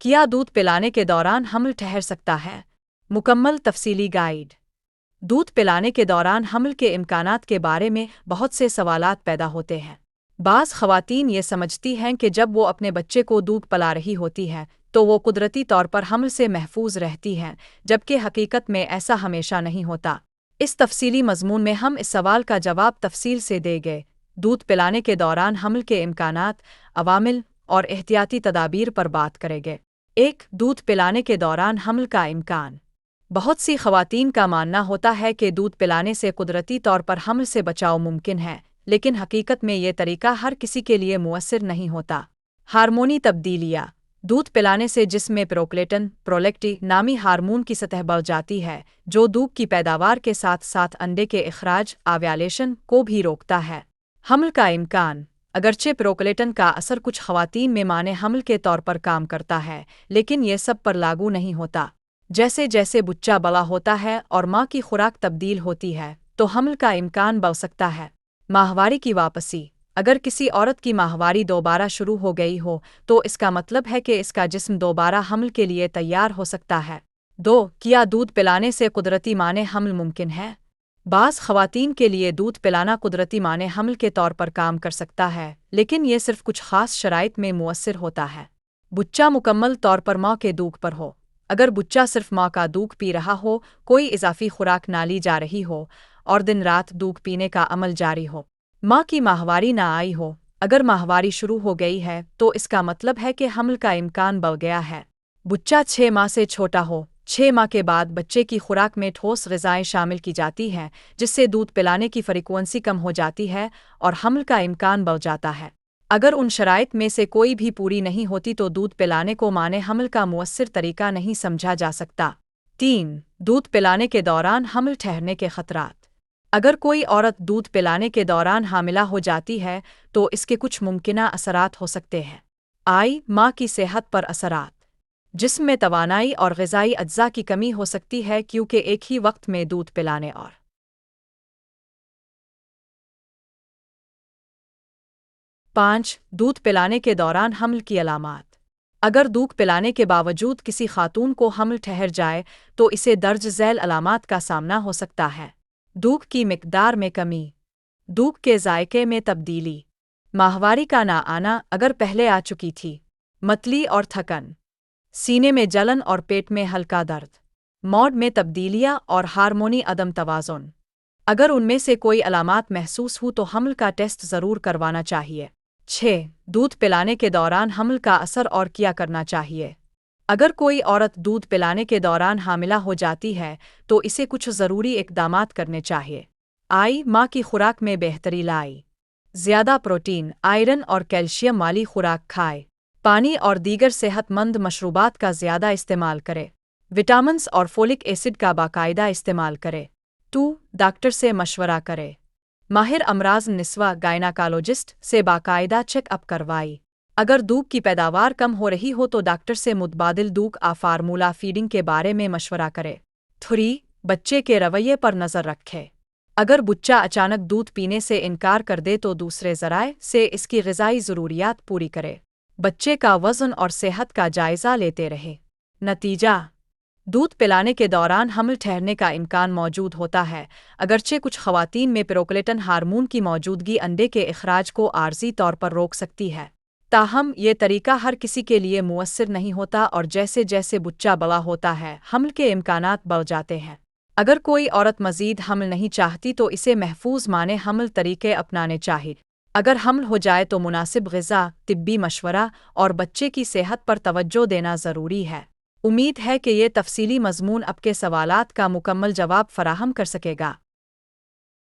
کیا دودھ پلانے کے دوران حمل ٹھہر سکتا ہے؟ مکمل تفصیلی گائیڈ۔ دودھ پلانے کے دوران حمل کے امکانات کے بارے میں بہت سے سوالات پیدا ہوتے ہیں۔ بعض خواتین یہ سمجھتی ہیں کہ جب وہ اپنے بچے کو دودھ پلا رہی ہوتی ہیں تو وہ قدرتی طور پر حمل سے محفوظ رہتی ہیں، جبکہ حقیقت میں ایسا ہمیشہ نہیں ہوتا۔ اس تفصیلی مضمون میں ہم اس سوال کا جواب تفصیل سے دیں گے۔ دودھ پلانے کے دوران حمل کے امکانات، عوامل اور احتیاطی تدابیر پر بات کریں گے۔ 1. دودھ پلانے کے دوران حمل کا امکان۔ بہت سی خواتین کا ماننا ہوتا ہے کہ دودھ پلانے سے قدرتی طور پر حمل سے بچاؤ ممکن ہے، لیکن حقیقت میں یہ طریقہ ہر کسی کے لیے مؤثر نہیں ہوتا۔ ہارمونی تبدیلیاں۔ دودھ پلانے سے جسم میں پرولیکٹین نامی ہارمون کی سطح بڑھ جاتی ہے، جو دودھ کی پیداوار کے ساتھ ساتھ انڈے کے اخراج اوویولیشن کو بھی روکتا ہے۔ حمل کا امکان۔ اگرچہ پرولیکٹین کا اثر کچھ خواتین میں مانع حمل کے طور پر کام کرتا ہے، لیکن یہ سب پر لاگو نہیں ہوتا۔ جیسے جیسے بچہ بڑا ہوتا ہے اور ماں کی خوراک تبدیل ہوتی ہے، تو حمل کا امکان بڑھ سکتا ہے۔ ماہواری کی واپسی۔ اگر کسی عورت کی ماہواری دوبارہ شروع ہو گئی ہو تو اس کا مطلب ہے کہ اس کا جسم دوبارہ حمل کے لیے تیار ہو سکتا ہے۔ 2. کیا دودھ پلانے سے قدرتی مانع حمل ممکن ہے؟ بعض خواتین کے لیے دودھ پلانا قدرتی مانع حمل کے طور پر کام کر سکتا ہے، لیکن یہ صرف کچھ خاص شرائط میں مؤثر ہوتا ہے۔ بچہ مکمل طور پر ماں کے دودھ پر ہو۔ اگر بچہ صرف ماں کا دودھ پی رہا ہو، کوئی اضافی خوراک نہ لی جا رہی ہو، اور دن رات دودھ پینے کا عمل جاری ہو، ماں کی ماہواری نہ آئی ہو۔ اگر ماہواری شروع ہو گئی ہے تو اس کا مطلب ہے کہ حمل کا امکان بڑھ گیا ہے۔ بچہ 6 ماہ سے چھوٹا ہو۔ 6 ماہ کے بعد بچے کی خوراک میں ٹھوس غذائیں شامل کی جاتی ہیں، جس سے دودھ پلانے کی فریکوئنسی کم ہو جاتی ہے اور حمل کا امکان بڑھ جاتا ہے۔ اگر ان شرائط میں سے کوئی بھی پوری نہیں ہوتی تو دودھ پلانے کو مانع حمل کا مؤثر طریقہ نہیں سمجھا جا سکتا۔ 3. دودھ پلانے کے دوران حمل ٹھہرنے کے خطرات۔ اگر کوئی عورت دودھ پلانے کے دوران حاملہ ہو جاتی ہے تو اس کے کچھ ممکنہ اثرات ہو سکتے ہیں۔ ماں کی صحت پر اثرات۔ جسم میں توانائی اور غذائی اجزاء کی کمی ہو سکتی ہے کیونکہ ایک ہی وقت میں دودھ پلانے اور 5. دودھ پلانے کے دوران حمل کی علامات۔ اگر دودھ پلانے کے باوجود کسی خاتون کو حمل ٹھہر جائے تو اسے درج ذیل علامات کا سامنا ہو سکتا ہے۔ دودھ کی مقدار میں کمی، دودھ کے ذائقے میں تبدیلی، ماہواری کا نہ آنا اگر پہلے آ چکی تھی، متلی اور تھکن، سینے میں جلن اور پیٹ میں ہلکا درد، موڈ میں تبدیلیاں اور ہارمونی عدم توازن۔ اگر ان میں سے کوئی علامات محسوس ہو تو حمل کا ٹیسٹ ضرور کروانا چاہیے۔ 6. دودھ پلانے کے دوران حمل کا اثر اور کیا کرنا چاہیے۔ اگر کوئی عورت دودھ پلانے کے دوران حاملہ ہو جاتی ہے تو اسے کچھ ضروری اقدامات کرنے چاہیے۔ ماں کی خوراک میں بہتری لائی۔ زیادہ پروٹین، آئرن اور کیلشیم والی خوراک کھائے۔ پانی اور دیگر صحت مند مشروبات کا زیادہ استعمال کرے۔ وٹامنز اور فولک ایسڈ کا باقاعدہ استعمال کرے۔ 2. ڈاکٹر سے مشورہ کرے۔ ماہر امراض نسواں گائناکالوجسٹ سے باقاعدہ چیک اپ کروائی۔ اگر دودھ کی پیداوار کم ہو رہی ہو تو ڈاکٹر سے متبادل دودھ فارمولا فیڈنگ کے بارے میں مشورہ کرے۔ 3. بچے کے رویے پر نظر رکھے۔ اگر بچہ اچانک دودھ پینے سے انکار کر دے تو دوسرے ذرائع سے اس کی غذائی ضروریات پوری کرے۔ بچے کا وزن اور صحت کا جائزہ لیتے رہے۔ نتیجہ: دودھ پلانے کے دوران حمل ٹھہرنے کا امکان موجود ہوتا ہے، اگرچہ کچھ خواتین میں پرولیکٹین ہارمون کی موجودگی انڈے کے اخراج کو عارضی طور پر روک سکتی ہے۔ تاہم یہ طریقہ ہر کسی کے لیے مؤثر نہیں ہوتا اور جیسے جیسے بچہ بڑا ہوتا ہے حمل کے امکانات بڑھ جاتے ہیں۔ اگر کوئی عورت مزید حمل نہیں چاہتی تو اسے محفوظ مانع حمل طریقے اپنانے چاہیے۔ اگر حمل ہو جائے تو مناسب غذا، طبی مشورہ اور بچے کی صحت پر توجہ دینا ضروری ہے۔ امید ہے کہ یہ تفصیلی مضمون آپ کے سوالات کا مکمل جواب فراہم کر سکے گا۔